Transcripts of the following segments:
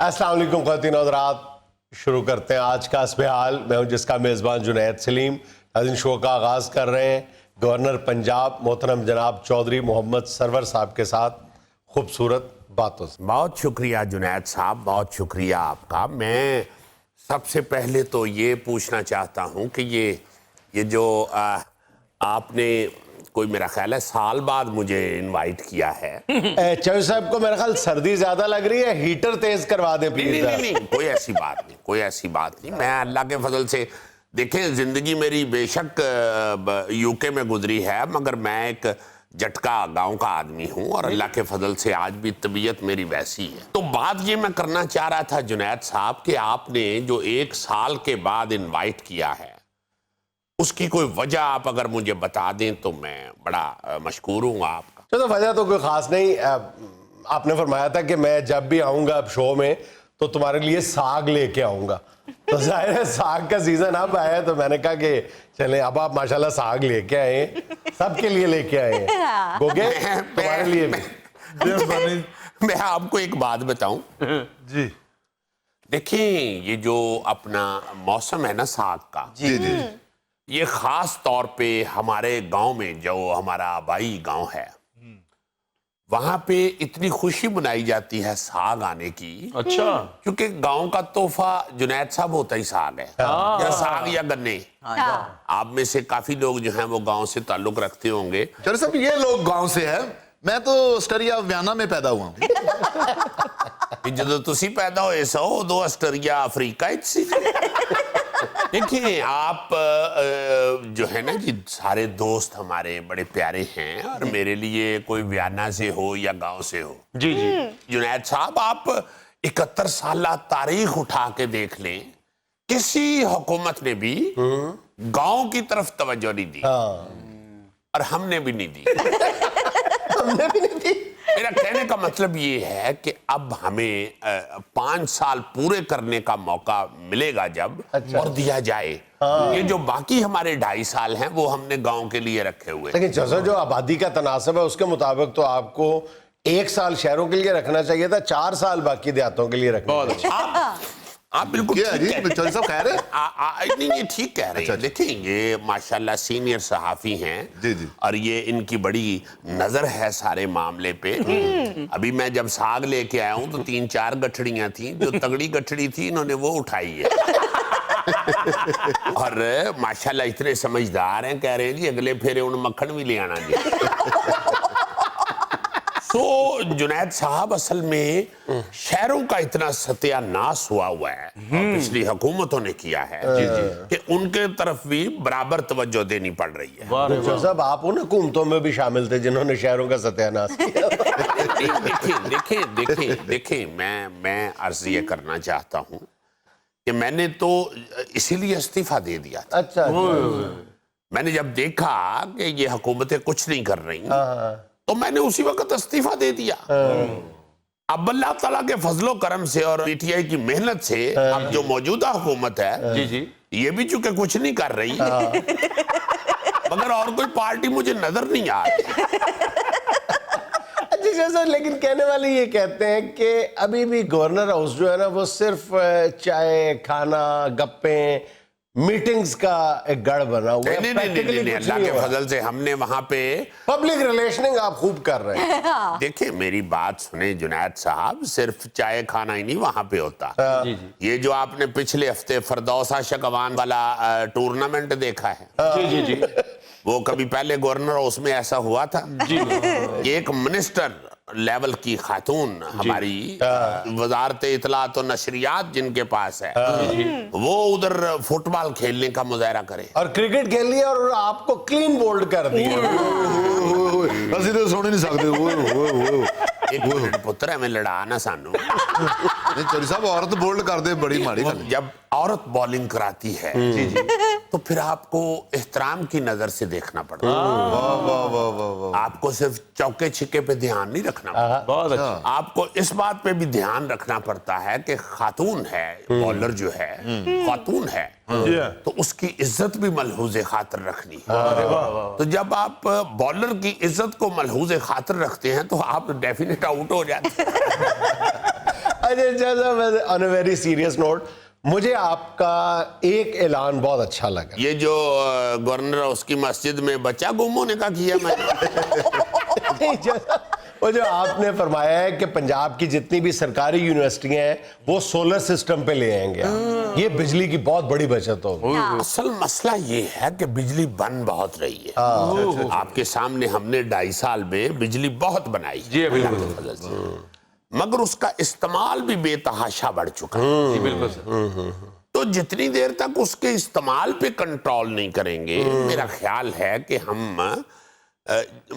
अस्सलाम वालेकुम ख़वातीन और हज़रात, शुरू करते हैं आज का हस्ब हाल। मैं हूं जिसका मेज़बान जुनैद सलीम। नाज़रीन, शो का आगाज़ कर रहे हैं गवर्नर पंजाब मोहतरम जनाब चौधरी मोहम्मद सरवर साहब के साथ खूबसूरत बातों से। बहुत शुक्रिया जुनैद साहब, बहुत शुक्रिया आपका। मैं सबसे पहले तो ये पूछना चाहता हूँ कि ये जो आपने कोई मेरा ख्याल है साल बाद मुझे इनवाइट किया है। चौधरी साहब को मेरा ख्याल सर्दी ज्यादा लग रही है, हीटर तेज करवा दें प्लीज। नहीं, कोई ऐसी बात नहीं, कोई ऐसी बात नहीं। मैं अल्लाह के फजल से, देखें, जिंदगी मेरी बेशक यूके में गुजरी है, मगर मैं एक जटका गांव का आदमी हूं और अल्लाह के फजल से आज भी तबीयत मेरी वैसी है। तो बात ये मैं करना चाह रहा था जुनैद साहब कि आपने जो 1 साल के बाद इनवाइट किया है, उसकी कोई वजह आप अगर मुझे बता दें तो मैं बड़ा मशकूर हूँ आपका। तो वजह तो कोई खास नहीं। आपने फरमाया था कि मैं जब भी आऊंगा अब शो में तो तुम्हारे लिए साग लेके आऊंगा। तो जाहिर है साग का सीजन अब आया है, तो मैंने कहा कि चलें, अब आप माशाल्लाह साग लेके आए, सबके लिए लेके आए हैं। गोगे तुम्हारे लिए भी। मैं आपको एक बात बताऊं जी। देखिए, ये जो अपना मौसम है ना साग का, जी जी, ये खास तौर पे हमारे गांव में, जो हमारा आबाई गांव है, वहां पे इतनी खुशी मनाई जाती है साग आने की। अच्छा। क्योंकि गांव का तोहफा जुनैद साहब होता ही साग है, या साग या गन्ने। आप में से काफी लोग जो हैं वो गांव से ताल्लुक रखते होंगे। चलो सब ये लोग गांव से है, मैं तो स्टरिया व्याना में पैदा हुआ हूँ। जो तुसी पैदा होए सो दो अस्टरिया अफ्रीका सी। देखिए, आप जो है ना जी, सारे दोस्त हमारे बड़े प्यारे हैं, और मेरे लिए कोई व्याना से हो या गांव से हो। जी जी। जुनैद साहब, आप 71 साल तारीख उठा के देख लें, किसी हुकूमत ने भी गांव की तरफ तवज्जो नहीं दी, और हमने भी नहीं दी। हमने भी नहीं दी। मेरा कहने का मतलब ये है कि अब हमें 5 साल पूरे करने का मौका मिलेगा जब, और दिया जाए। ये जो बाकी हमारे 2.5 साल हैं वो हमने गांव के लिए रखे हुए। लेकिन जैसा जो आबादी का तनासब है उसके मुताबिक तो आपको 1 साल शहरों के लिए रखना चाहिए था, 4 साल बाकी देहातों के लिए रखना चाहिए। आप बिल्कुल क्या ठीक जी, कह रहे हैं। चौधरी साहब कह रहे हैं? नहीं, ये ठीक कह रहे हैं। देखिए, ये माशाल्लाह सीनियर सहाफी हैं, जी, जी। और ये इनकी बड़ी नजर है सारे मामले पे। अभी मैं जब साग लेके आया हूं तो 3-4 गठड़ियां थी, जो तगड़ी गठड़ी थी इन्होंने वो उठाई है। और माशाल्लाह इतने समझदार हैं, कह रहे हैं जी अगले फेरे उन मक्खन भी ले आना जी। तो जुनैद साहब, असल में शहरों का इतना सत्यानाश हुआ है, और पिछली हुकूमतों ने किया है कि उनके तरफ भी बराबर तवज्जो देनी पड़ रही है। साहब, आप उन हुकूमतों में भी शामिल थे जिन्होंने शहरों का सत्यानाश किया। देखिए, मैं अर्ज ये करना चाहता हूं कि मैंने तो इसीलिए इस्तीफा दे दिया था। अच्छा। मैंने जब देखा कि ये हुकूमतें कुछ नहीं कर रही, तो मैंने उसी वक्त इस्तीफा दे दिया। अब अल्लाह ताला के फजलो करम से और पीटीआई की मेहनत से अब जो मौजूदा हुकूमत है, जी जी, ये भी चूंकि कुछ नहीं कर रही, मगर और कोई पार्टी मुझे नजर नहीं आ रही। अच्छा सर, लेकिन कहने वाले ये कहते हैं कि अभी भी गवर्नर हाउस जो है ना वो सिर्फ चाय, खाना, गप्पे, मीटिंग्स का एक गढ़ बना हुआ है। नहीं, अल्लाह के फजल से हमने वहां पे पब्लिक रिलेशनिंग आप खूब कर रहे हैं। देखिए, मेरी बात सुने जुनैद साहब, सिर्फ चाय खाना ही नहीं वहां पे होता। जी जी, ये जो आपने पिछले हफ्ते फरदौसा शकवान वाला टूर्नामेंट देखा है, जी जी जी, वो कभी पहले गवर्नर हाउस में ऐसा हुआ था? जी। एक मिनिस्टर लेवल की खातून हमारी वजारत इतलात और नशरियात जिनके पास है, वो उधर फुटबॉल खेलने का मुजाहरा करे और क्रिकेट खेल लिया और आपको क्लीन बोल्ड कर दिया। ਅਸੀਂ तो सुन ही नहीं सकते। एक मिनट पुत्र, हमें लड़ा ना सानू। नहीं चौधरी साहब, औरत बोल्ड कर दे, बड़ी माड़ी गल है। जब औरत बॉलिंग कराती है तो फिर आपको एहतराम की नजर से देखना पड़ता है। वाह वाह वाह वाह वाह। आपको सिर्फ चौके छिक्के पे ध्यान नहीं रखना पड़ता, बहुत अच्छा। आपको इस बात पे भी ध्यान रखना पड़ता है कि खातून है, बॉलर जो है खातून है, तो उसकी इज्जत भी मलहूज़े खातिर रखनी है। तो जब आप बॉलर की इज्जत को मलहूज़े खातिर रखते हैं तो आप डेफिनेट आउट हो जाते हैं। On a very serious note, मुझे आपका एक ऐलान बहुत अच्छा लगा। ये जो गवर्नर उसकी मस्जिद में बच्चा गुम होने का किया मैंने। वो जो आपने फरमाया है कि पंजाब की जितनी भी सरकारी यूनिवर्सिटियां हैं वो सोलर सिस्टम पे ले आएंगे, ये बिजली की बहुत बड़ी बचत होगी। असल मसला ये है कि बिजली बन बहुत रही है। आपके सामने हमने 2.5 साल में बिजली बहुत बनाई जी, अल्लाह के फजल से, मगर उसका इस्तेमाल भी बेतहाशा बढ़ चुका है। जी बिल्कुल सर। तो जितनी देर तक उसके इस्तेमाल पे कंट्रोल नहीं करेंगे, मेरा ख्याल है कि हम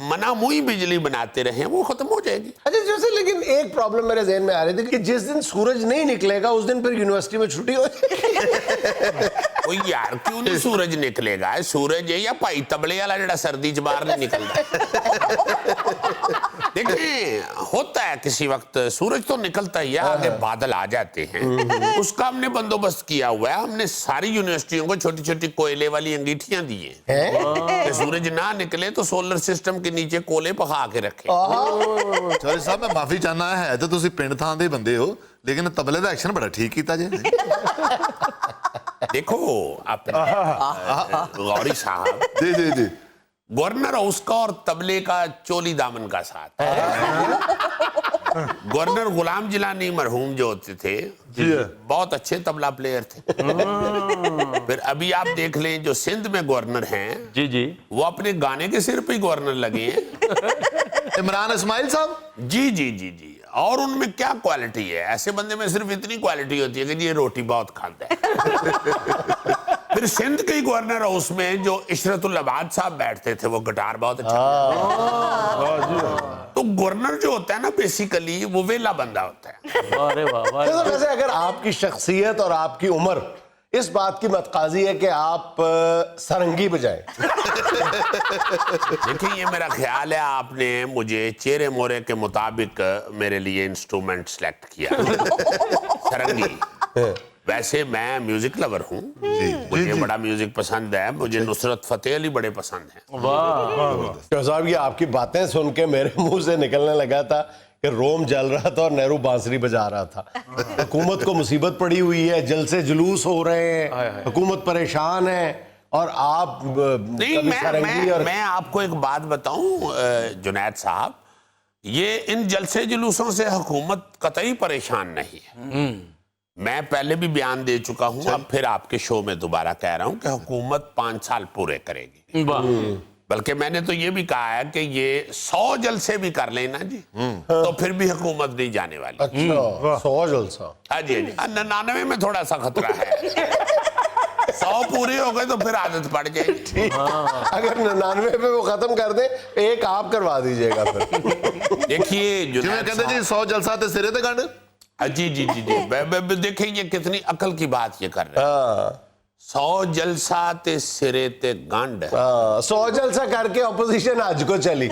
मनामुई बिजली बनाते रहे, वो खत्म हो जाएगी। अच्छा जैसे, लेकिन एक प्रॉब्लम मेरे ज़हन में आ रही थी कि जिस दिन सूरज नहीं निकलेगा उस दिन फिर यूनिवर्सिटी में छुट्टी हो जाएगी। ओ यार, क्यों नहीं सूरज निकलेगा? सूरज है या भाई तबले वाला जड़ा सर्दी च बाहर नहीं निकलता। देखिए, होता है किसी वक्त सूरज तो निकलता ही है, आगे बादल आ जाते हैं, उसका हमने बंदोबस्त किया हुआ है। हमने सारी यूनिवर्सिटियों को छोटी छोटी कोयले वाली अंगीठियां दी हैं। सूरज ना निकले तो सोलर सिस्टम के नीचे कोले पका के रखे। चौधरी साहब, मैं माफी चाहना है तो ਤੁਸੀਂ ਪਿੰਡ ਥਾਂ ਦੇ ਬੰਦੇ ਹੋ, लेकिन तबले ਦਾ ਐਕਸ਼ਨ ਬੜਾ ਠੀਕ ਕੀਤਾ ਜੇ। देखो आप गौरी साहब, जी जी जी, गवर्नर उसका और तबले का चोली दामन का साथ है। गवर्नर गुलाम जिलानी मरहूम जो होते थे, बहुत अच्छे तबला प्लेयर थे। फिर अभी आप देख लें जो सिंध में गवर्नर हैं, जी जी, वो अपने गाने के सिर पे ही गवर्नर लगे हैं। इमरान इस्माइल साहब। जी जी जी जी, और उनमें क्या क्वालिटी है? ऐसे बंदे में सिर्फ इतनी क्वालिटी होती है कि ये रोटी बहुत खाता है। फिर सिंध के ही गवर्नर हाउस में जो इशरतुल अबाद साहब बैठते थे, वो गिटार बहुत अच्छा। तो गवर्नर जो होता है ना, बेसिकली वो वेला बंदा होता है। अरे वाह वाह। तो वैसे अगर आपकी शख्सियत और आपकी उम्र इस बात की मतकाजी है कि आप सरंगी बजाएं। देखिए, ये मेरा ख्याल है आपने मुझे चेहरे मोरे के मुताबिक मेरे लिए इंस्ट्रूमेंट सेलेक्ट किया। सरंगी। वैसे मैं म्यूजिक लवर हूँ, मुझे बड़ा म्यूजिक पसंद है, मुझे नुसरत फतेह अली बड़े पसंद हैं। वाह। साहब, ये आपकी बातें सुन के मेरे मुंह से निकलने लगा था कि रोम जल रहा था और नेहरू बांसुरी बजा रहा था। हुकूमत को मुसीबत पड़ी हुई है, जलसे जुलूस हो रहे हैं, हुकूमत परेशान है, और आप नहीं, मैं आपको एक बात बताऊं जुनैद साहब, ये इन जलसे जुलूसों से हुकूमत कतई परेशान नहीं है। मैं पहले भी बयान दे चुका हूं, अब फिर आपके शो में दोबारा कह रहा हूं कि हुकूमत 5 साल पूरे करेगी। बल्कि मैंने तो ये भी कहा है कि ये 100 जलसे भी कर लेना जी, तो फिर भी हुकूमत नहीं जाने वाली। अच्छा, 100 जलसा। हाँ जी, 99 में थोड़ा सा खतरा है। 100 पूरे हो गए तो फिर आदत पड़ जाएगी। अगर 99 पे वो खत्म कर दे, एक आप करवा दीजिएगा फिर। देखिए जिवें कहते जी 100 जलसा ते सिरे ते गंढ। जी जी जी जी, देखिए ये कितनी अकल की बात ये कर रहे हैं। 100 जलसा ते सिरे ते गंढ। 100 जलसा करके ऑपोजिशन आज को चली।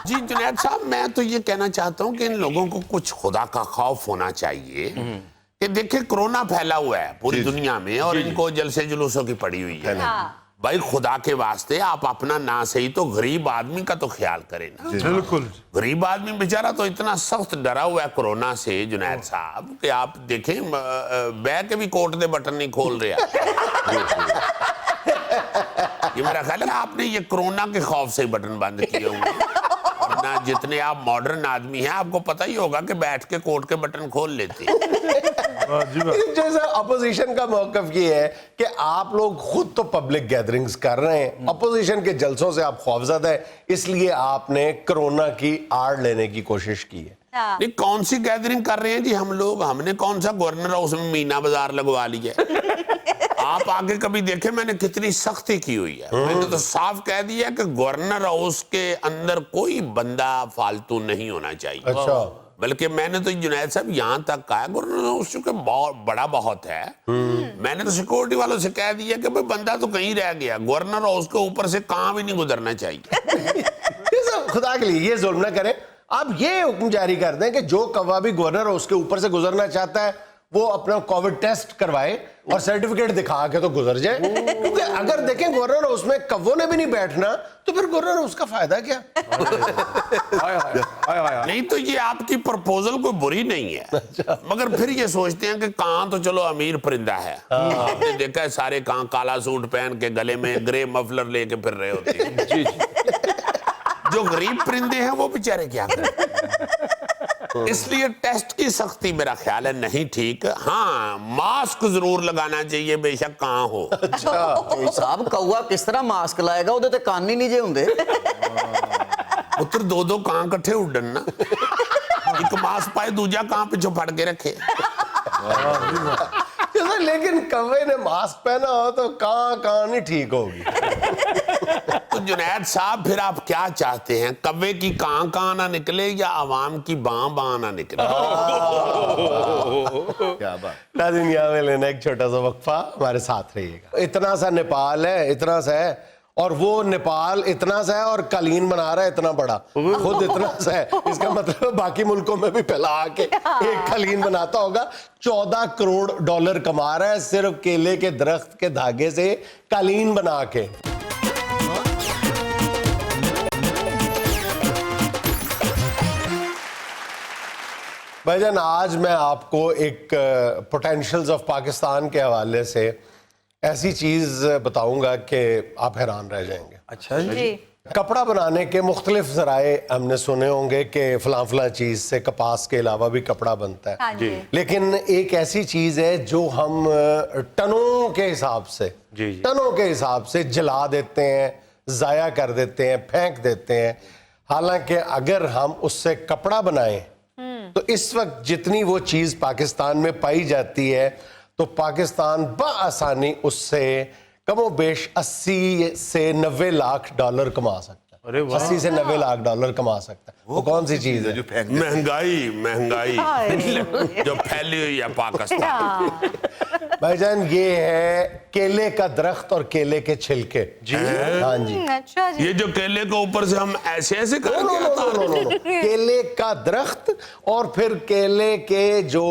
जी जुनैद साहब, मैं तो ये कहना चाहता हूँ कि इन लोगों को कुछ खुदा का खौफ होना चाहिए कि देखिए कोरोना फैला हुआ है पूरी दुनिया में और इनको जलसे जुलूसों की पड़ी हुई है। भाई खुदा के वास्ते आप अपना ना सही तो गरीब आदमी का तो ख्याल करें ना। बिल्कुल। गरीब आदमी बेचारा तो इतना सख्त डरा हुआ है कोरोना से जुनैद साहब कि आप देखें बह के भी कोट दे बटन नहीं खोल रहा। ये मेरा ख्याल है आपने ये कोरोना के खौफ से बटन बंद किए होंगे, वरना जितने आप मॉडर्न आदमी हैं आपको पता ही होगा कि बैठ के कोट के बटन खोल लेते हैं। जैसा अपोजिशन का मौकफ ये है कि आप लोग खुद तो पब्लिक गैदरिंग्स कर रहे हैं, अपोजिशन के जलसों से आप खौफजदा है, इसलिए आपने कोरोना की आड़ लेने की कोशिश की है। नहीं, कौन सी गैदरिंग कर रहे हैं जी हम लोग? हमने कौन सा गवर्नर हाउस में मीना बाजार लगवा लिया है? आप आगे कभी देखे मैंने कितनी सख्ती की हुई है। मैंने तो साफ कह दिया कि गवर्नर हाउस के अंदर कोई बंदा फालतू नहीं होना चाहिए। अच्छा, बल्कि मैंने तो जुनैद साहब यहाँ तक कहा, गवर्नर हाउस चूंकि बड़ा बहुत है, मैंने तो सिक्योरिटी वालों से कह दिया कि भाई बंदा तो कहीं रह गया, गवर्नर हाउस के ऊपर से कहाँ भी नहीं गुजरना चाहिए। खुदा के लिए ये जुल्म ना करें, आप ये हुक्म जारी कर दें कि जो कौवा भी गवर्नर हाउस के ऊपर से गुजरना चाहता है वो अपना कोविड टेस्ट करवाए, और सर्टिफिकेट दिखा के तो गुजर जाए, क्योंकि अगर देखें गवर्नर हाउस में कव्वों ने भी नहीं बैठना तो फिर गवर्नर हाउस का फायदा क्या? नहीं तो ये आपकी प्रपोजल कोई बुरी नहीं है, मगर फिर ये सोचते हैं कि कां तो चलो अमीर परिंदा है। आपने देखा है सारे कां काला सूट पहन के गले में ग्रे मफलर लेके फिर रहे होते हैं। जी जी जो गरीब परिंदे हैं वो बेचारे क्या करें? इसलिए टेस्ट की सख्ती मेरा ख्याल है नहीं ठीक। हाँ, मास्क जरूर लगाना चाहिए बेशक कहाँ हो। साहब कौआ किस तरह मास्क लाएगा, ਉਹਦੇ ਤੇ ਕੰਨ ਹੀ ਨਹੀਂ ਜੇ ਹੁੰਦੇ। पुत्र दो दो कां इकट्ठे उड़न ना, एक मास्क पाए दूजा कां पिछो फड़ के रखे। लेकिन कव्वे ने मास्क पहना हो तो कहाँ नहीं ठीक होगी। तो जुनैद साहब फिर आप क्या चाहते हैं, कव्वे की कां ना निकले या आवाम की बां ना निकले? क्या बात। नाज़रीन, यहाँ में लेना एक छोटा सा वक्फा, हमारे साथ रहिएगा। इतना सा नेपाल है, इतना सा है, और वो नेपाल इतना सा है और कालीन बना रहा है इतना बड़ा, खुद इतना सा है। इसका मतलब बाकी मुल्कों में भी फैला के एक कालीन बनाता होगा। 14 करोड़ डॉलर कमा रहा है सिर्फ केले के दरख्त के धागे से कालीन बना के। भाईजान, आज मैं आपको एक पोटेंशियल्स ऑफ पाकिस्तान के हवाले से ऐसी चीज बताऊंगा कि आप हैरान रह जाएंगे। अच्छा जी। कपड़ा बनाने के मुख्तलिफ ज़राए हमने सुने होंगे कि फलां चीज़ से कपास के अलावा भी कपड़ा बनता है। हाँ जी। लेकिन एक ऐसी चीज़ है जो हम टनों के हिसाब से जी, जी। टनों के हिसाब से जला देते हैं, ज़ाया कर देते हैं, फेंक देते हैं। हालांकि अगर हम उससे कपड़ा बनाएं तो इस वक्त जितनी वो चीज़ पाकिस्तान में पाई जाती है तो पाकिस्तान बआसानी उससे कमोबेश 80 से 90 लाख डॉलर कमा सकता है। अरे वाह। 80 से 90 लाख डॉलर कमा सकता है। वो कौन सी चीज़ है? जो फेंक महंगाई जो फैली हुई है पाकिस्तान। भाईजान, ये है केले का दरख्त और केले के छिलके। जी। हाँ जी। अच्छा जी। ये जो केले के ऊपर से हम ऐसे ऐसे नो, करके no, no, no, no, no. केले का दरख्त और फिर केले के जो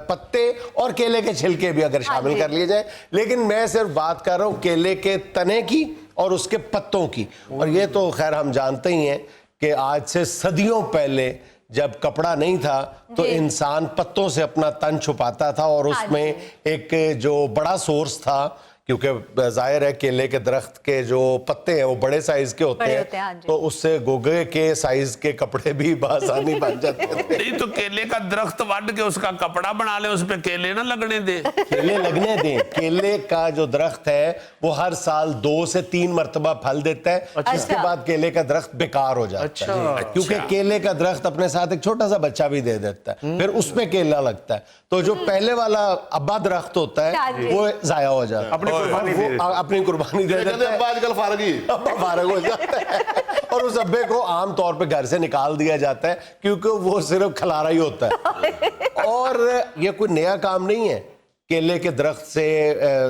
पत्ते और केले के छिलके भी अगर शामिल कर लिए जाए, लेकिन मैं सिर्फ बात कर रहा हूँ केले के तने की और उसके पत्तों की। और ये तो खैर हम जानते ही हैं कि आज से सदियों पहले जब कपड़ा नहीं था तो इंसान पत्तों से अपना तन छुपाता था और उसमें एक जो बड़ा सोर्स था, क्योंकि जाहिर है केले के दरख्त के जो पत्ते हैं वो बड़े साइज के होते हैं, हाँ जी। तो उससे गोगे के साइज के कपड़े भी बासानी बन जाते थे। नहीं तो केले का दरख्त वाट के उसका कपड़ा बना ले, उस पे केले ना लगने दे। केले लगने दें। केले का जो दरख्त है वो हर साल 2 से 3 मरतबा फल देता है। इसके बाद केले का दरख्त बेकार हो जाता है, क्योंकि केले का दरख्त अपने साथ एक छोटा सा बच्चा भी दे देता है, फिर उसमें केला लगता है, तो जो पहले वाला अब्बा दरख्त होता है वो जाया हो जाता है, अपनी कुर्बानी दे देता है। आजकल फारग हो जाता है और उस अब्बे को आम तौर पे घर से निकाल दिया जाता है, क्योंकि वो सिर्फ खिलारा ही होता है। और ये कोई नया काम नहीं है केले के दरख्त से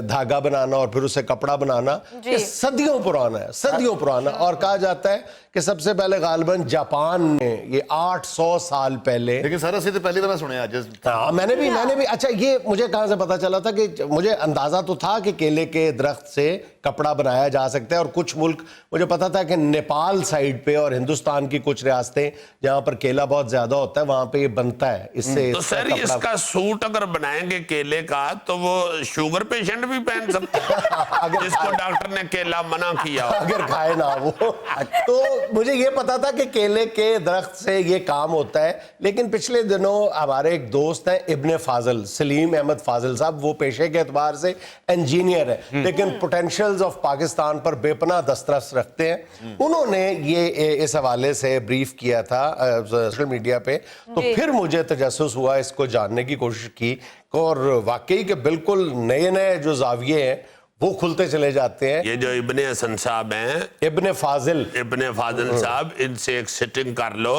धागा बनाना और फिर उसे कपड़ा बनाना। ये सदियों पुराना है, सदियों पुराना। और कहा जाता है कि सबसे पहले गालिबन जापान में ये 800 साल पहले। लेकिन सर असली तो पहली बार सुने आज। हाँ, मैंने भी अच्छा, ये मुझे कहाँ से पता चला था कि मुझे अंदाजा तो था कि केले के दरख्त से कपड़ा बनाया जा सकता है, और कुछ मुल्क मुझे पता था कि नेपाल साइड पे और हिंदुस्तान की कुछ रियासतें जहाँ पर केला बहुत ज्यादा होता है वहां पे ये बनता है। इससे तो सर इसका सूट अगर बनाएंगे केले का तो वो शुगर पेशेंट भी पहन सकते हैं जिसको डॉक्टर ने केला मना किया अगर खाए ना वो। तो मुझे ये पता था कि केले के दरख्त से ये काम होता है। लेकिन पिछले दिनों हमारे एक दोस्त हैं इब्ने फाजल, सलीम अहमद फाजल साहब, वो पेशे के एतबार से इंजीनियर है लेकिन पोटेंशियल्स ऑफ पाकिस्तान पर बेपनाह दस्तरस रखते हैं। उन्होंने ये इस हवाले से ब्रीफ किया था सोशल मीडिया पे, तो फिर मुझे तजस्सुस हुआ, इसको जानने की कोशिश की, और वाकई के बिल्कुल नए नए जो जाविये हैं वो खुलते चले जाते हैं। ये जो इब्ने हसन साहब हैं, इब्ने फाजिल साहब, इनसे एक सिटिंग कर लो,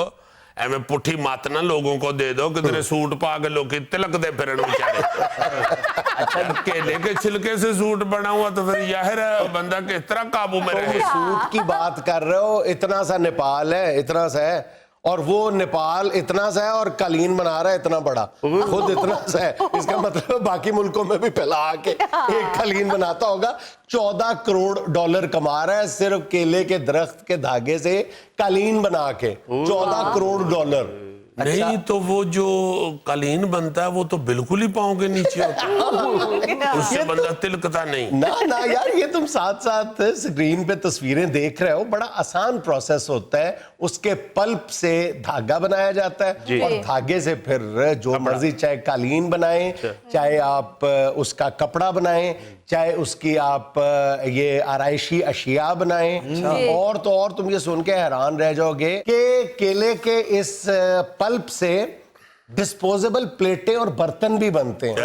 एवं पुठी मत ना लोगों को दे दो कि तेरे सूट पा के लोग तिलक दे फिर बेचारे। अच्छा, केले के छिलके से सूट बना हुआ तो फिर याहिर है बंदा किस तरह काबू में रहे। सूट की बात कर रहे हो, इतना सा नेपाल है, इतना सा है, और वो नेपाल इतना सा है और कालीन बना रहा है इतना बड़ा, खुद इतना सा है, इसका मतलब बाकी मुल्कों में भी फैला के एक कालीन बनाता होगा। $14 करोड़ कमा रहा है सिर्फ केले के दरख्त के धागे से कालीन बना के, $14 करोड़। नहीं तो वो जो कालीन बनता है वो तो बिल्कुल ही पाँव के नीचे होता है, उससे बंदा तिलकता नहीं। ना यार, ये तुम साथ साथ स्क्रीन पे तस्वीरें देख रहे हो, बड़ा आसान प्रोसेस होता है। उसके पल्प से धागा बनाया जाता है और धागे से फिर जो मर्जी, चाहे कालीन बनाएं, चाहे आप उसका कपड़ा बनाएं, चाहे उसकी आप ये आराइशी अशिया बनाएं, और तो और तुम ये सुन के हैरान रह जाओगे कि केले के इस पल्प से डिस्पोजेबल प्लेटें और बर्तन भी बनते हैं।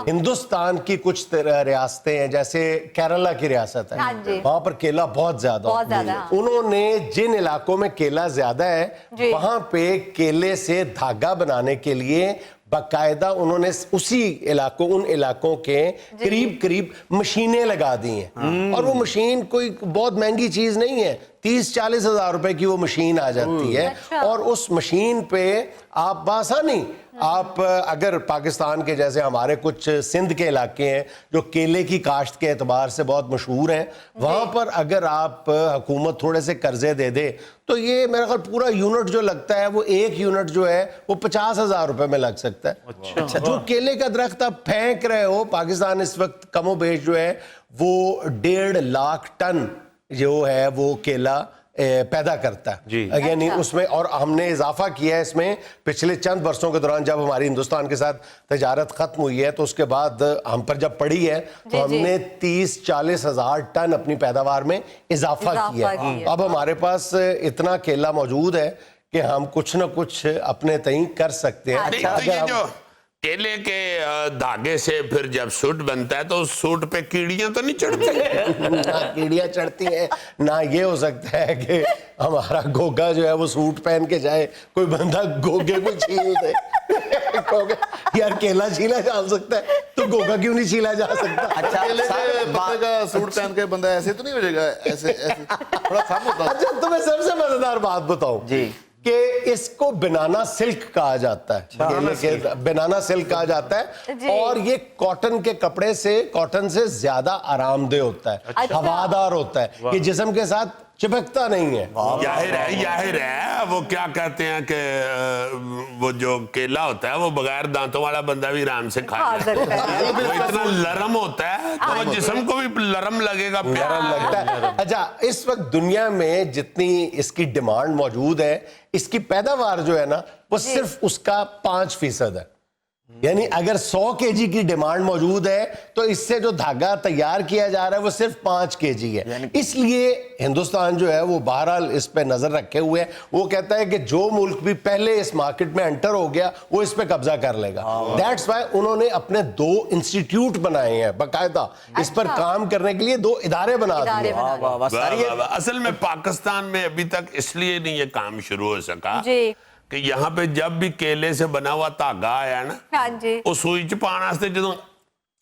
हिंदुस्तान की कुछ रियासतें हैं, जैसे केरला की रियासत है, वहां पर केला बहुत ज्यादा है। उन्होंने जिन इलाकों में केला ज्यादा है वहां पे केले से धागा बनाने के लिए बाकायदा उन्होंने उन इलाकों के करीब करीब मशीनें लगा दी हैं। और वो मशीन कोई बहुत महंगी चीज नहीं है, 30-40 हजार रुपए की वो मशीन आ जाती है। और उस मशीन पे आप बासानी, आप अगर पाकिस्तान के जैसे हमारे कुछ सिंध के इलाके हैं जो केले की काश्त के एतबार से बहुत मशहूर हैं, वहां पर अगर आप हुकूमत थोड़े से कर्जे दे दे तो ये मेरा ख्याल पूरा यूनिट जो लगता है, वो एक यूनिट जो है वो 50,000 रुपए में लग सकता है। अच्छा। जो केले का दरख्त आप फेंक रहे हो, पाकिस्तान इस वक्त कमोबेश जो है वो 1.5 लाख टन जो है वो केला पैदा करता है। यानी उसमें, और हमने इजाफा किया है इसमें पिछले चंद वर्षों के दौरान, जब हमारी हिंदुस्तान के साथ तजारत खत्म हुई है तो उसके बाद हम पर जब पड़ी है तो हमने 30-40 हजार टन अपनी पैदावार में इजाफा किया है। अब हमारे पास इतना केला मौजूद है कि हम कुछ ना कुछ अपने तय कर सकते हैं। नहीं, तो ये जो केले के धागे से फिर जब सूट बनता है तो उस सूट पे कीड़ियां तो नहीं चढ़ती? ना कीड़ियां चढ़ती हैं, ना ये हो सकता है कि हमारा गोगा जो है वो सूट पहन के जाए, कोई बंदा गोगे को छील दे। यार केला छीला जा सकता है तो गोगा क्यों नहीं छीला जा सकता? अच्छा, केले के पत्ते का सूट पहन के बंदा ऐसे तो नहीं हो जाएगा? ऐसे थोड़ा कम होता है। अच्छा, तुम्हें सबसे मजेदार बात बताऊं जी कि इसको बनाना सिल्क कहा जाता है, केले के बनाना सिल्क कहा जाता है। और ये कॉटन के कपड़े से, कॉटन से ज्यादा आरामदेह होता है, हवादार होता है, ये जिस्म के साथ चिपकता नहीं है। जाहिर है वो क्या कहते हैं कि वो जो केला होता है वो बगैर दांतों वाला बंदा भी आराम से खा सकता है। वो इतना लरम होता है तो वो जिस्म को भी लरम लगेगा, प्यारा लगता है। अच्छा, इस वक्त दुनिया में जितनी इसकी डिमांड मौजूद है, इसकी पैदावार जो है ना वो सिर्फ उसका 5% है। यानी अगर 100 केजी की डिमांड मौजूद है तो इससे जो धागा तैयार किया जा रहा है वो सिर्फ 5 केजी है। इसलिए हिंदुस्तान जो है वो बहरहाल इस पे नजर रखे हुए है। वो कहता है कि जो मुल्क भी पहले इस मार्केट में एंटर हो गया वो इस पे कब्जा कर लेगा। दैट्स व्हाई उन्होंने अपने 2 इंस्टीट्यूट बनाए हैं बाकायदा, इस पर काम करने के लिए 2 इदारे बना दिए। असल में पाकिस्तान में अभी तक इसलिए नहीं ये काम शुरू हो सका कि यहाँ पे जब भी केले से बना हुआ धागा आया ना, वो सूई च पाने वास्ते जो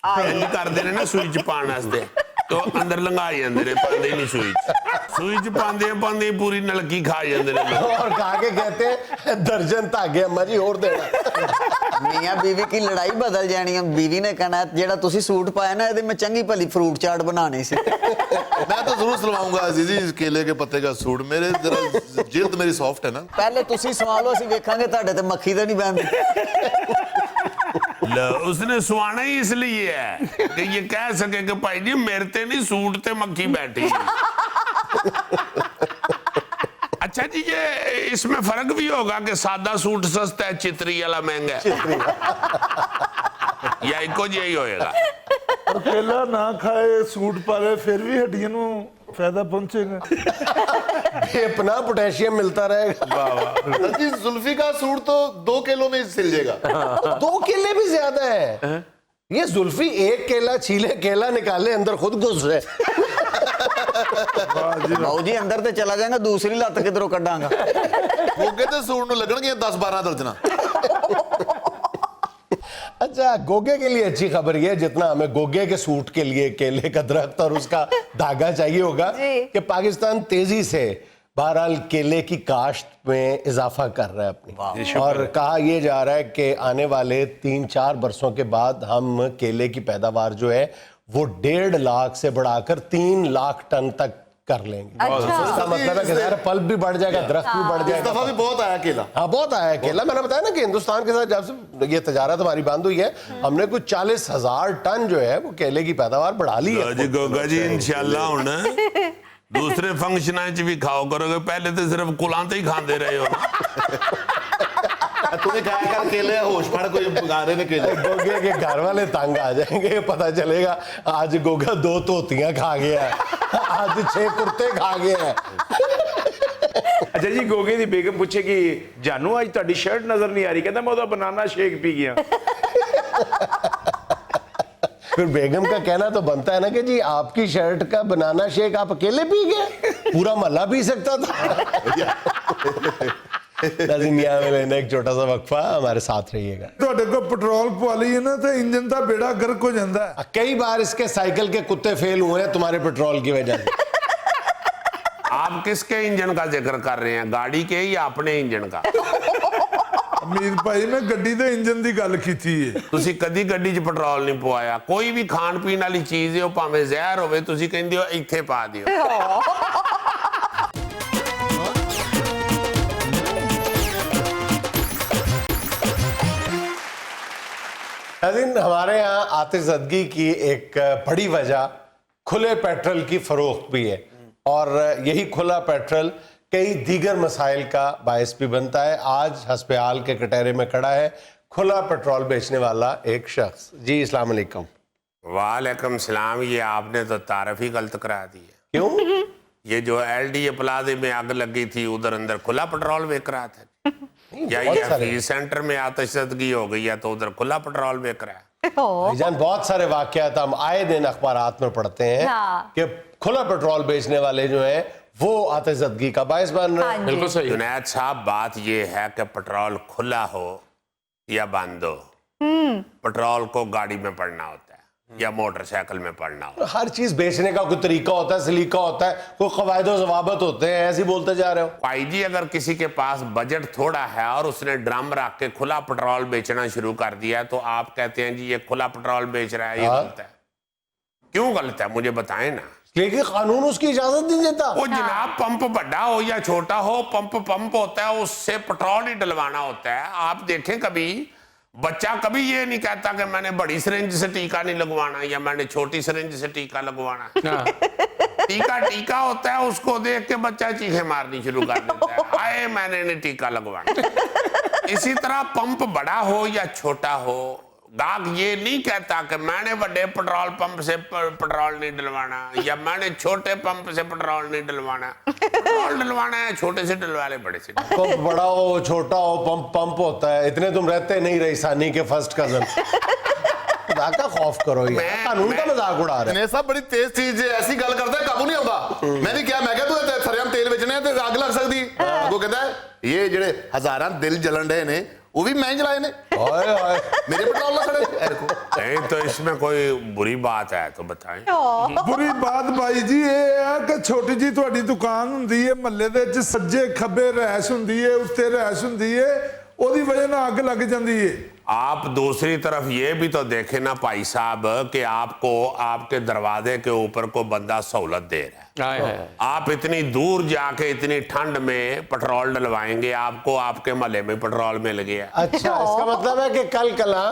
करते ने ना, सूई च पाने वास्ते तो अंदर लंघाई जाते ने, पाते नहीं सूई च पाते पूरी नलकी खा जाते ने और खा के कहते हैं दर्जन धागे अम्मा जी और देना। मियां बीवी की लड़ाई बदल जानी है। बीवी ने कहना जेड़ा तुसी सूट पाया ना ਇਹਦੇ ਮੈਂ ਚੰਗੀ ਭਲੀ फ्रूट चाट बनानी सी। मैं तो जरूर सिलवाऊंगा अजीजी केले के पत्ते का सूट, मेरे जरा जिल्द मेरी सॉफ्ट है ना। ਪਹਿਲੇ ਤੁਸੀਂ ਸਵਾਲੋ ਅਸੀਂ ਵੇਖਾਂਗੇ ਤੁਹਾਡੇ ਤੇ ਮੱਖੀ ਤਾਂ ਨਹੀਂ ਬੈਠਦੀ। उसने सुहाना ही इसलिए है कि ये कह सके कि भाई जी मेरे ते नहीं सूट ते मक्खी बैठी। अच्छा जी, ये इसमें फर्क भी होगा कि सादा सूट सस्ता है, चित्री वाला महंगा है, या इको यही होएगा? और केला ना खाए सूट पाले फिर भी हड्डियों ਨੂੰ फायदा पहुंचेगा। बेपनाह पोटेशियम मिलता रहेगा। जी जुल्फी का सूट तो 2 किलो में सिल जाएगा। 2 केले भी ज्यादा है। ये जुल्फी एक केला छीले, केला निकाले, अंदर खुद घुस रहे। ਬਾਊ ਜੀ ਅੰਦਰ ਤੇ ਚਲਾ ਜਾਏਗਾ, ਦੂਸਰੀ ਲੱਤ ਕਿਧਰੋਂ ਕੱਢਾਂਗਾ? ਗੋਗੇ ਤੇ सूट ਨੂੰ ਲੱਗਣਗੇ 10-12 ਦਰਜਨਾ। अच्छा, गोगे के लिए अच्छी खबर ये, जितना हमें गोगे के सूट के लिए केले का दरख्त और उसका धागा चाहिए होगा, कि पाकिस्तान तेजी से बहरहाल केले की काश्त में इजाफा कर रहा है अपनी, और कहा यह जा रहा है कि आने वाले 3-4 बरसों के बाद हम केले की पैदावार जो है वो 1.5 लाख से बढ़ाकर 3 लाख टन तक कर लेंगे। इसका मतलब है कि ज़ाहिर पल्प भी बढ़ जाएगा, दरख्त भी बढ़ इस जाएगा। दफा भी बहुत आया केला। हाँ, बहुत आया है केला। मैंने बताया ना कि हिंदुस्तान के साथ जब से ये तजारत हमारी बंद हुई है, हमने कुछ 40,000 टन जो है वो केले की पैदावार बढ़ा ली है। जी गोगा जी इंशाल्लाह हुण दूसरे फंक्शनां च भी खाओ करोगे, पहले तो सिर्फ कुलां ते ही खांदे रहे हो ना। तूने खाया कर केले, होश फड़ कोई गा रहे ने केले। गोगे के घर वाले तंग आ जाएंगे, पता चलेगा आज गोगा 2 तोतियां खा गया है, आज 6 कुत्ते खा गया है। ਅੱਛਾ ਜੀ, ਗੋਗੇ ਦੀ ਬੇਗਮ ਪੁੱਛੇ ਕਿ ਜਾਨੂ ਅੱਜ ਤੁਹਾਡੀ ਸ਼ਰਟ ਨਜ਼ਰ ਨਹੀਂ ਆ ਰਹੀ, ਕਹਿੰਦਾ ਮੈਂ ਉਹਦਾ ਬਨਾਨਾ ਸ਼ੇਕ ਪੀ ਗਿਆ। फिर बेगम का कहना तो बनता है ना कि जी आपकी शर्ट का बनाना शेक आप अकेले पी गए, पूरा महल्ला पी सकता था। नाज़रीन, यहाँ में लेना एक छोटा सा वक्फा, हमारे साथ रहिएगा। ਤੁਹਾਡੇ ਕੋਲ ਪੈਟਰੋਲ ਪਵਾ ਲਈਏ ਨਾ ਤੇ ਇੰਜਨ ਦਾ ਬੇੜਾ ਗਰਕ ਹੋ ਜਾਂਦਾ ਹੈ। कई बार इसके साइकिल के कुत्ते फेल हुए हैं तुम्हारे पेट्रोल की वजह से। आप किसके इंजन का जिक्र कर रहे हैं, गाड़ी के या अपने इंजन का? ਅਮੀਰ ਭਾਈ ਮੈਂ ਗੱਡੀ ਦੇ ਇੰਜਨ ਦੀ ਗੱਲ ਕੀਤੀ ਹੈ। ਤੁਸੀਂ ਕਦੀ ਗੱਡੀ 'ਚ ਪੈਟਰੋਲ ਨਹੀਂ ਪਵਾਇਆ। ਕੋਈ ਵੀ ਖਾਣ ਪੀਣ ਵਾਲੀ ਚੀਜ਼ ਹੈ, ਉਹ ਭਾਵੇਂ ਜ਼ਹਿਰ ਹੋਵੇ, ਤੁਸੀਂ ਕਹਿੰਦੇ ਹੋ ਇੱਥੇ ਪਾ ਦਿਓ। नाज़रीन, हमारे यहाँ आतिशज़दगी की एक बड़ी वजह खुले पेट्रोल की फरोख्त भी है, और यही खुला पेट्रोल कई दीगर मसाइल का बायस भी बनता है। आज हस्पताल के कटहरे में खड़ा है खुला पेट्रोल बेचने वाला एक शख्स। जी अस्सलाम वालेकुम। वालेकुम सलाम। ये आपने तो तारीफ ही गलत करा दी है। क्यों? ये जो LDA प्लाजे में आग लगी थी, उधर अंदर खुला पेट्रोल बिक रहा था, या बहुत ये सारे। हफीज सेंटर में आतिशदगी हो गई है तो उधर खुला पेट्रोल बिक रहा है। भाईजान, बहुत सारे वाकयात हम आए दिन अखबारात में पढ़ते हैं कि खुला पेट्रोल बेचने वाले जो हैं वो आतिशज़दगी का बायस बन रहे हैं। बिल्कुल सही है। जुनैद साहब, बात ये है कि पेट्रोल खुला हो या बंद हो, पेट्रोल को गाड़ी में पड़ना होता है या मोटरसाइकिल में पड़ना होता है। हर चीज बेचने का कोई तरीका होता है, सलीका होता है, कोई कवायद और ज़वाबत होते हैं, ऐसे ही बोलते जा रहे हो। भाई जी, अगर किसी के पास बजट थोड़ा है और उसने ड्रम रख के खुला पेट्रोल बेचना शुरू कर दिया, तो आप कहते हैं जी ये खुला पेट्रोल बेच रहा है, ये हाँ। गलत है। क्यों गलत है, मुझे बताएं ना। लेकिन कानून उसकी इजाजत नहीं देता। वो जनाब, पंप बड़ा हो या छोटा हो, पंप होता है, उससे पेट्रोल ही डलवाना होता है। आप देखें, कभी बच्चा कभी ये नहीं कहता कि मैंने बड़ी सिरिंज से टीका नहीं लगवाना या मैंने छोटी सिरिंज से टीका लगवाना। टीका होता है, उसको देख के बच्चा चीखें मारनी शुरू कर देता है, आए मैंने नहीं टीका लगवाना। इसी तरह पंप बड़ा हो या छोटा हो, गाहक ये नहीं कहता कि मैंने बड़े पेट्रोल पंप से पेट्रोल नहीं डलवाना या मैंने छोटे पंप से पेट्रोल नहीं डलवाना। पेट्रोल डलवाना है, छोटे से डलवा ले, बड़े से। पंप बड़ा हो छोटा हो, पंप होता है। इतने तुम रहते नहीं रईसानी के फर्स्ट कजन। खुदा का खौफ करो, ये कानून का मजाक उड़ा रहे हैं। ने सब बड़ी तेज चीज है, ऐसी गल करता है काबू नहीं आता। मैंने क्या, मैं तू सरेआम तेल बेचने ते अग लग सकदी। वो कहता है ये जेड़े हजारां दिल जलन रहे ने वो भी मैं जलाए ने, ओए ओए, मेरे पेट्रोल ना खड़े को। नहीं तो इसमें कोई बुरी बात है तो बताएं। ਬੁਰੀ ਬਾਤ ਬਾਈ ਜੀ ਇਹ ਹੈ ਕਿ ਛੋਟੀ ਜੀ ਤੁਹਾਡੀ ਦੁਕਾਨ ਹੁੰਦੀ ਹੈ ਮਹੱਲੇ ਦੇ ਵਿੱਚ, ਸੱਜੇ ਖੱਬੇ ਰਹਿਸ਼ ਹੁੰਦੀ ਹੈ, ਉੱਤੇ ਰਹਿਸ਼ ਹੁੰਦੀ ਹੈ, ਉਹਦੀ ਵਜ੍ਹਾ ਨਾਲ ਅੱਗ ਲੱਗ ਜਾਂਦੀ ਹੈ। आप दूसरी तरफ ये भी तो देखें ना भाई साहब कि आपको आपके दरवाजे के ऊपर को बंदा सहूलत दे रहा है। आए हाय। आप इतनी दूर जाके इतनी ठंड में पेट्रोल डलवाएंगे, आपको आपके महल्ले में पेट्रोल मिल गया। अच्छा, इसका मतलब है कि कल कला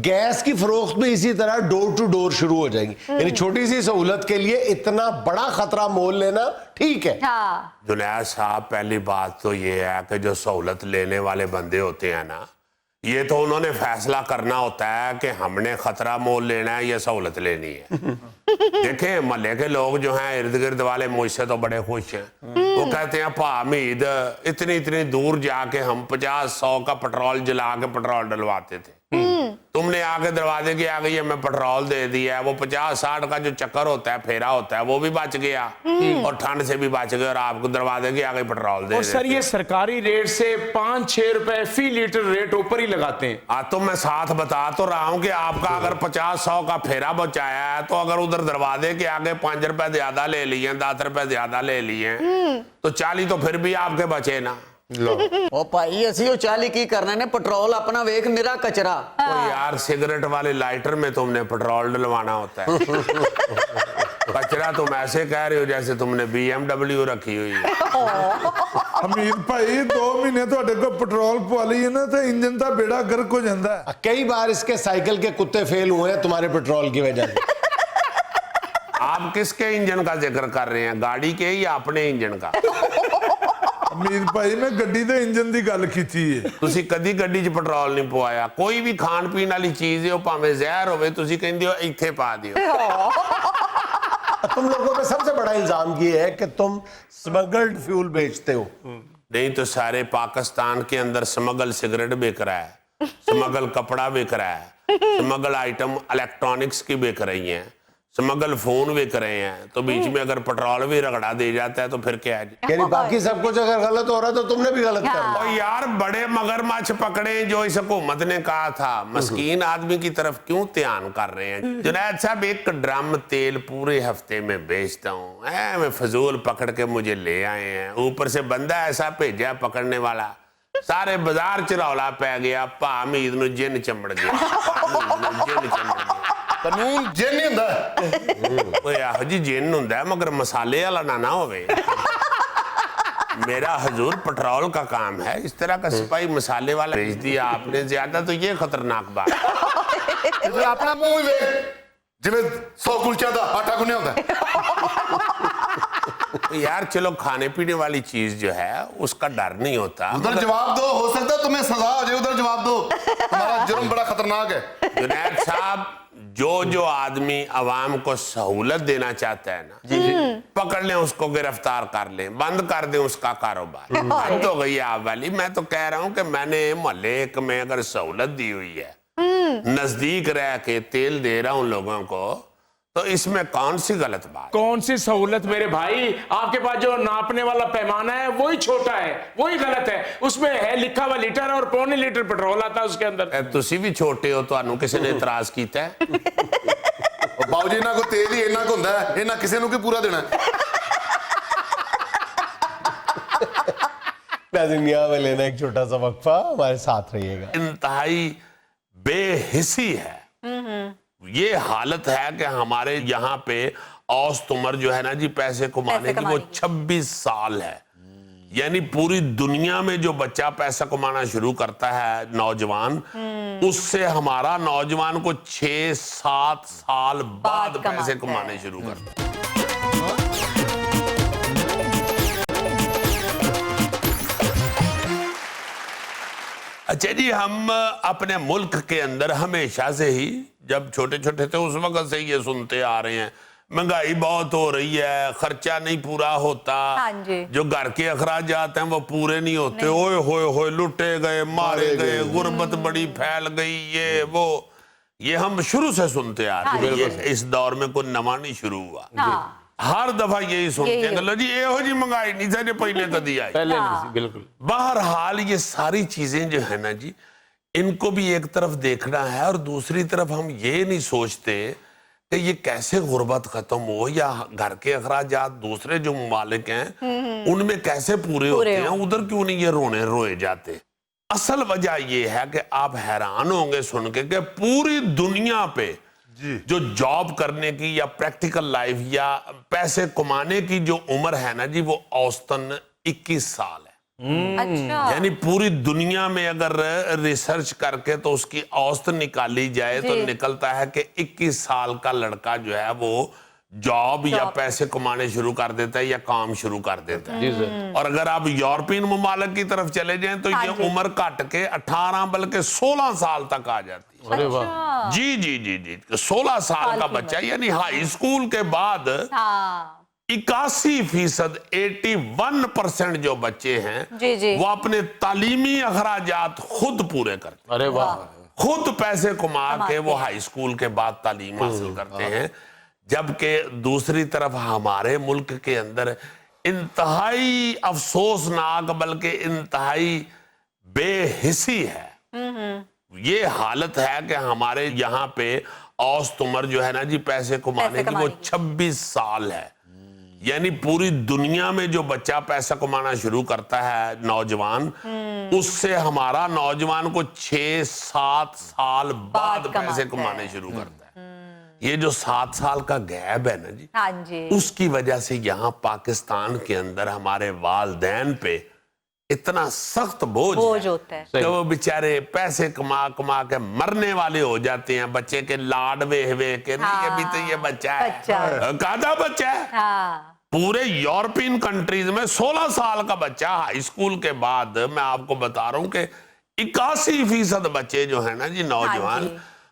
गैस की फरोख्त भी इसी तरह डोर टू डोर शुरू हो जाएगी। यानी छोटी सी सहूलत के लिए इतना बड़ा खतरा मोल लेना ठीक है। जुनैद साहब, पहली बात तो ये है कि जो सहूलत लेने वाले बंदे होते हैं ना, ये तो उन्होंने फैसला करना होता है कि हमने खतरा मोल लेना है या सहूलत लेनी है। देखें, महल्ले के लोग जो हैं इर्द गिर्द वाले मुझसे तो बड़े खुश हैं। वो कहते हैं पा हमीद, इतनी दूर जाके हम 50-100 का पेट्रोल जला के पेट्रोल डलवाते थे, तुमने आके दरवाजे के आगे ये मैं पेट्रोल दे दिया है, वो 50-60 का जो चक्कर होता है, फेरा होता है, वो भी बच गया और ठंड से भी बच गया, और आपको दरवाजे के आगे पेट्रोल दे और सर देते। ये सरकारी रेट से 5-6 रुपए फी लीटर रेट ऊपर ही लगाते हैं। तो मैं साथ बता तो रहा हूं कि आपका अगर 50-100 का फेरा बचाया है, तो अगर उधर दरवाजे के आगे 5 रुपए ज्यादा ले लिए, 10 रुपए ज्यादा ले लिए, तो 40 तो फिर भी आपके बचे ना। ਉਹ ਭਾਈ ਅਸੀਂ ਉਹ 40 ਕੀ ਕਰਨਾ ਨੇ पेट्रोल अपना वेख मेरा कचरा तो यार सिगरेट वाले लाइटर में तुमने पेट्रोल डलवाना होता है। कचरा तुम ऐसे कह रहे हो जैसे तुमने BMW रखी हुई है। ਅਮੀਰ ਭਾਈ 2 ਮਹੀਨੇ ਤੁਹਾਡੇ ਕੋਲ ਪੈਟਰੋਲ ਪਵਾ ਲਈਏ ਨਾ ਤੇ ਇੰਜਨ ਦਾ ਬੇੜਾ ਗਰਕ ਹੋ ਜਾਂਦਾ ਹੈ। कई बार इसके साइकिल के कुत्ते फेल हुए हैं तुम्हारे पेट्रोल की वजह से। आप किसके इंजन का जिक्र कर रहे हैं, गाड़ी के या अपने इंजन का? ਅਮੀਰ ਭਾਈ ਮੈਂ ਗੱਡੀ ਦੇ ਇੰਜਨ ਦੀ ਗੱਲ ਕੀਤੀ ਹੈ। ਤੁਸੀਂ ਕਦੀ ਗੱਡੀ 'ਚ ਪੈਟਰੋਲ ਨਹੀਂ ਪਵਾਇਆ। ਕੋਈ ਵੀ ਖਾਣ ਪੀਣ ਵਾਲੀ ਚੀਜ਼ ਹੈ, ਉਹ ਭਾਵੇਂ ਜ਼ਹਿਰ ਹੋਵੇ, ਤੁਸੀਂ ਕਹਿੰਦੇ ਹੋ ਇੱਥੇ ਪਾ ਦਿਓ। तुम लोगों पे सबसे बड़ा इल्जाम ये है कि तुम स्मगल्ड फ्यूल बेचते हो। नहीं तो सारे पाकिस्तान के अंदर स्मगल सिगरेट बिक रहा है, स्मगल कपड़ा बिक रहा है, स्मगल आइटम इलेक्ट्रॉनिक्स की बिक रही हैं, स्मगल फोन बिक रहे हैं, तो बीच में अगर पेट्रोल भी रगड़ा दे जाता है तो फिर क्या है जी? यानी बाकी सब कुछ अगर गलत हो रहा है तो तुमने भी गलत करना। और यार बड़े मगरमच्छ पकड़े जो इस हुकूमत ने कहा था, मस्कीन आदमी की तरफ क्यों ध्यान कर रहे हैं? जुनैद साहब एक ड्रम तेल पूरे हफ्ते में बेचता हूँ, मैं फजूल पकड़ के मुझे ले आए हैं, ऊपर से बंदा ऐसा भेजा पकड़ने वाला, सारे बाजार च रौला पै गया, भा मीद नूं जिन चंबड़ गया, जिन चंबड़ गया। ਕਾਨੂੰਨ ਜਿੰਨ ਨਹੀਂ ਹੁੰਦਾ। ਓਏ ਇਹੋ ਜੀ ਜਿੰਨ ਹੁੰਦਾ ਹੈ, मगर मसाले वाला ना होवे। मेरा हजूर पेट्रोल का काम है, इस तरह का सिपाही मसाले वाला भेज दिया आपने, ज्यादा तो ये खतरनाक बात है। ਤੇ ਆਪਣਾ ਮੂੰਹ ਹੀ ਵੇਖ, ਜਿਵੇਂ 100 ਕੁਲਚਿਆਂ ਦਾ ਆਟਾ ਗੁੰਨਿਆ ਹੁੰਦਾ ਹੈ। यार चलो खाने पीने वाली चीज जो है उसका डर नहीं होता। उधर जवाब दो, हो सकता है तुम्हें सजा हो जाए, उधर जवाब दो, तुम्हारा जुर्म बड़ा खतरनाक है। जुनैद साहब, जो आदमी अवाम को सहूलत देना चाहता है ना, पकड़ लें उसको, गिरफ्तार कर लें, बंद कर दें उसका कारोबार। बंद हो गई है आप वाली। मैं तो कह रहा हूं कि मैंने मोहल्ले में अगर सहूलत दी हुई है, नजदीक रह के तेल दे रहा हूं लोगों को, तो इसमें कौन सी गलत बात? कौन सी सहूलत मेरे भाई? आपके पास जो नापने वाला पैमाना है वही छोटा है, वही गलत है। उसमें है लिखा हुआ लीटर और 1.25 लीटर पेट्रोल आता है उसके अंदर। तुसी भी छोटे हो, ਤੁਹਾਨੂੰ ਕਿਸੇ ਨੇ ਇਤਰਾਜ਼ ਕੀਤਾ ਹੈ? ਬਾਊ ਜੀ ਇਹਨਾਂ ਕੋ ਤੇਲ ਹੀ ਇੰਨਾ ਕੁ ਹੁੰਦਾ ਹੈ, ਇਹਨਾਂ ਕਿਸੇ ਨੂੰ ਕੀ ਪੂਰਾ ਦੇਣਾ? नाज़रीन, यहाँ में लेना एक छोटा सा वक्फा, हमारे साथ रहिएगा। इंतहाई बेहिसी है। ये हालत है कि हमारे यहाँ पे औसत उम्र जो है ना जी पैसे कमाने की, वो 26 साल है। यानी पूरी दुनिया में जो बच्चा पैसा कमाना शुरू करता है, नौजवान, उससे हमारा नौजवान को 6-7 साल बाद पैसे कमाने शुरू करता है। अच्छा जी, हम अपने मुल्क के अंदर हमेशा से ही, जब छोटे छोटे थे उस वक्त से ये सुनते आ रहे हैं, महंगाई बहुत हो रही है, खर्चा नहीं पूरा होता, हाँ जी। जो घर के अखराजात हैं वो पूरे नहीं होते, ओए होए होए लुटे गए, मारे गए, गुर्बत बड़ी फैल गई, ये वो, ये हम शुरू से सुनते आ रहे हैं। ये इस दौर में कोई नवा नहीं शुरू हुआ। हर दफा यही सुनते हैं कि लो जी ये जी महंगाई नहीं था जो पहले कदी आई। पहले नहीं थी, बिल्कुल। बहरहाल ये सारी चीजें जो है ना जी, इनको भी एक तरफ देखना है, और दूसरी तरफ हम ये नहीं सोचते कि ये कैसे गुर्बत खत्म हो, या घर के अखराजात दूसरे जो मालिक हैं उनमें कैसे पूरे होते हैं, उधर क्यों नहीं ये रोए जाते। असल वजह ये है कि आप हैरान होंगे सुन के कि पूरी दुनिया पे जो जॉब करने की या प्रैक्टिकल लाइफ या पैसे कमाने की जो उम्र है ना जी, वो औसतन 21 साल है। अच्छा। यानी पूरी दुनिया में अगर रिसर्च करके तो उसकी औसत निकाली जाए तो निकलता है कि 21 साल का लड़का जो है वो जॉब या पैसे कमाने शुरू कर देता है या काम शुरू कर देता है। और अगर आप यूरोपियन ममालिक की तरफ चले जाएं तो ये उम्र घट के 18 बल्कि 16 साल तक आ जाती है। अरे वाह। जी जी जी जी 16 साल का बच्चा, यानी हाई स्कूल के बाद 81%, 81% जो बच्चे हैं जी जी। वो अपने तालीमी अखराजात खुद पूरे करते हैं। अरे वाह। खुद पैसे कमा के वो हाई स्कूल के बाद तालीम हासिल करते हैं, जबकि दूसरी तरफ हमारे मुल्क के अंदर इंतहाई अफसोसनाक बल्कि इंतहाई बेहिसी है। ये हालत है कि हमारे यहाँ पे औसत उम्र जो है ना जी पैसे कमाने की वो 26 साल है। यानी पूरी दुनिया में जो बच्चा पैसा कमाना शुरू करता है नौजवान, उससे हमारा नौजवान को 6-7 साल बाद पैसे कमाने शुरू करता है। ये जो 7 साल का गैप है ना जी, हाँ जी, उसकी वजह से यहाँ पाकिस्तान के अंदर हमारे वालिदैन पे इतना सख्त बोझ होता है कि वो बेचारे पैसे कमा कमा के मरने वाले हो जाते हैं। बच्चे के लाड वे के नहीं, अभी तो ये बच्चा है, कादा बच्चा है। हाँ। पूरे यूरोपियन कंट्रीज में 16 साल का बच्चा हाई स्कूल के बाद, मैं आपको बता रहा हूं कि 81% बच्चे जो है ना जी नौजवान,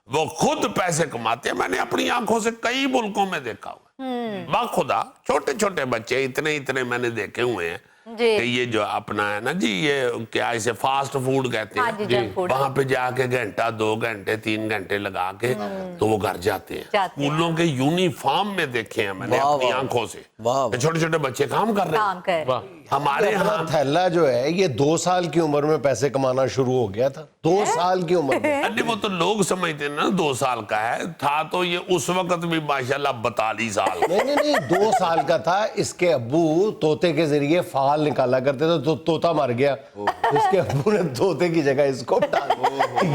वो खुद पैसे कमाते हैं। मैंने अपनी आंखों से कई मुल्कों में देखा हुआ, बाखुदा छोटे छोटे बच्चे इतने मैंने देखे हुए हैं कि ये जो अपना है ना जी, ये क्या इसे फास्ट फूड कहते हाँ जी, हैं, जंक फूड। वहां पे जाके घंटा 2 घंटे 3 घंटे लगा के तो वो घर जाते हैं। स्कूलों के यूनिफॉर्म में देखे हैं मैंने अपनी आंखों से, छोटे छोटे बच्चे काम कर रहे हैं। हमारे यहाँ थैला जो है ये 2 साल की उम्र में पैसे कमाना शुरू हो गया था। 2 साल की उम्र में। अरे वो तो लोग समझते हैं ना 2 साल का है, था तो ये उस वक्त भी माशाल्लाह 42 साल। नहीं 2 साल का था। इसके अब्बू तोते के जरिए फाल निकाला करते थे, तो तोता मर गया, इसके अब्बू ने तोते की जगह इसको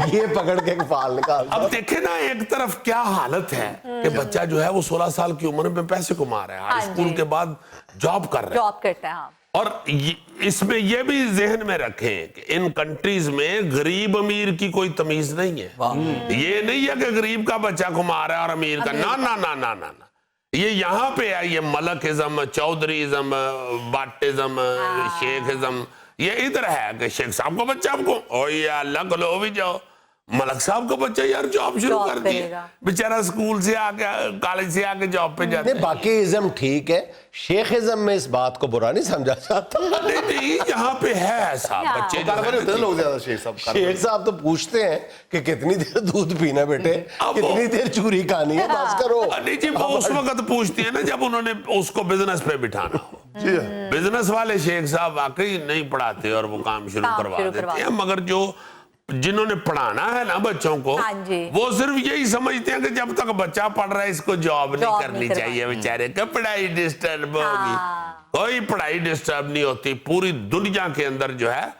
ये पकड़ के फाल निकाल। अब देखे ना एक तरफ क्या हालत है कि बच्चा जो है वो 16 साल की उम्र में पैसे कमा रहा है, हाई स्कूल के बाद जॉब कर रहा है, जॉब करता है। हाँ। और इसमें ये भी जहन में रखें कि इन कंट्रीज में गरीब अमीर की कोई तमीज नहीं है। ये नहीं है कि गरीब का बच्चा कमा रहा है और अमीर का, ना ना ना ना ना ना। ये यहाँ पे है, ये मलकिज्म, चौधरीइज्म, बाटिज्म, शेखिज्म, ये इधर है कि शेख साहब का बच्चा आपको ओ ये अल्लाह को लो भी जाओ, मलक साहब का बच्चा यार जॉब शुरू कर दी, बेचारा स्कूल से आके कॉलेज से आके जॉब पे जाता है। बाकी इज्म ठीक है, शेखिज्म में इस बात को बुरा नहीं समझा जाता। नहीं यहाँ पे है ऐसा, बच्चे लोग ज्यादा शेख साहब तो पूछते हैं कि कितनी देर दूध पीना बेटे, कितनी देर चूरी खानी है, बस करो। नहीं जी, वो उस वक्त पूछती है ना जब उन्होंने उसको बिजनेस पे बिठाना हो। बिजनेस वाले शेख साहब वाकई नहीं पढ़ाते और वो काम शुरू करवा देते हैं, मगर जो जिन्होंने पढ़ाना है ना बच्चों को, वो सिर्फ यही समझते हैं कि जब तक बच्चा पढ़ रहा है इसको जॉब नहीं करनी चाहिए, बेचारे का पढ़ाई डिस्टर्ब होगी। कोई पढ़ाई डिस्टर्ब नहीं होती। पूरी दुनिया के अंदर जो है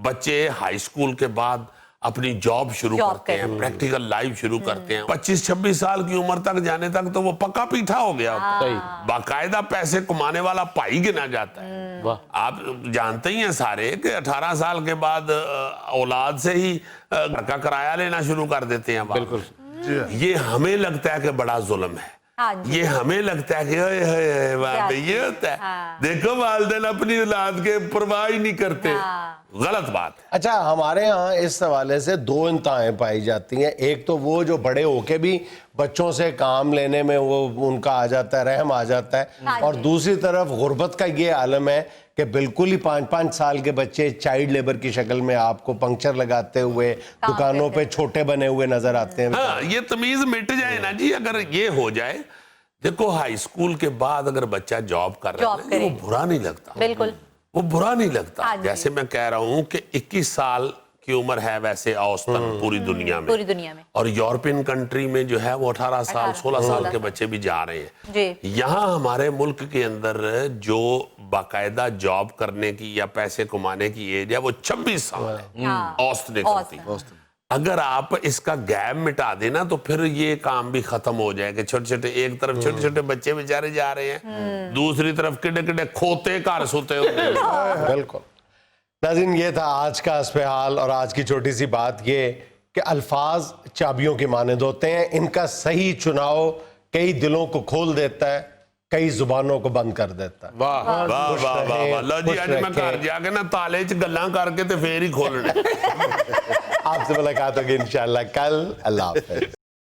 बच्चे हाई स्कूल के बाद अपनी जॉब शुरू करते हैं, प्रैक्टिकल लाइफ शुरू करते हैं। 25-26 साल की उम्र तक जाने तक तो वो पक्का पीठा हो गया होता है, बाकायदा पैसे कमाने वाला भाई गिना जाता है। आप जानते ही हैं सारे कि 18 साल के बाद औलाद से ही घर का किराया लेना शुरू कर देते हैं। बिल्कुल। ये हमें लगता है कि बड़ा जुल्म है, ये हमें लगता है कि ये होता है। देखो वालिदैन अपनी औलाद के परवाह ही नहीं करते, गलत बात है। अच्छा, हमारे यहाँ इस हवाले से 2 इंतहाएं पाई जाती हैं। एक तो वो जो बड़े होके भी बच्चों से काम लेने में वो उनका आ जाता है, रहम आ जाता है, और दूसरी तरफ गुर्बत का ये आलम है कि बिल्कुल ही 5-5 साल के बच्चे चाइल्ड लेबर की शक्ल में आपको पंक्चर लगाते हुए दुकानों पे छोटे बने हुए नजर आते हैं। हाँ, ये तमीज मिट जाए ना जी, अगर ये हो जाए। देखो हाई स्कूल के बाद अगर बच्चा जॉब कर रहा है वो बुरा नहीं लगता, बिल्कुल वो बुरा नहीं लगता। जैसे मैं कह रहा हूँ कि 21 साल की उम्र है वैसे औसतन पूरी दुनिया में, और यूरोपियन कंट्री में जो है वो 18 साल 16 साल के बच्चे भी जा रहे हैं। यहाँ हमारे मुल्क के अंदर जो बाकायदा जॉब करने की या पैसे कमाने की एज है वो 26 साल है औसत निकलती। अगर आप इसका गैप मिटा देना तो फिर ये काम भी खत्म हो जाएगा। छोटे छोटे एक तरफ छोटे छोटे बच्चे बेचारे जा रहे हैं, दूसरी तरफ किडे किडे खोते घर सोते हुए। बिल्कुल। नाज़रीन, ये था आज का अस्पहाल, और आज की छोटी सी बात ये कि अल्फाज चाबियों की मानंद होते हैं, इनका सही चुनाव कई दिलों को खोल देता है, कई जुबानों को बंद कर देता है। वाह वाह वाह वाह, लो जी आज मैं घर जाके ना ताले च गल्लां करके ते फेर ही खोलने। आपसे मुलाकात होगी इंशाल्लाह कल। अल्लाह हाफ़िज़।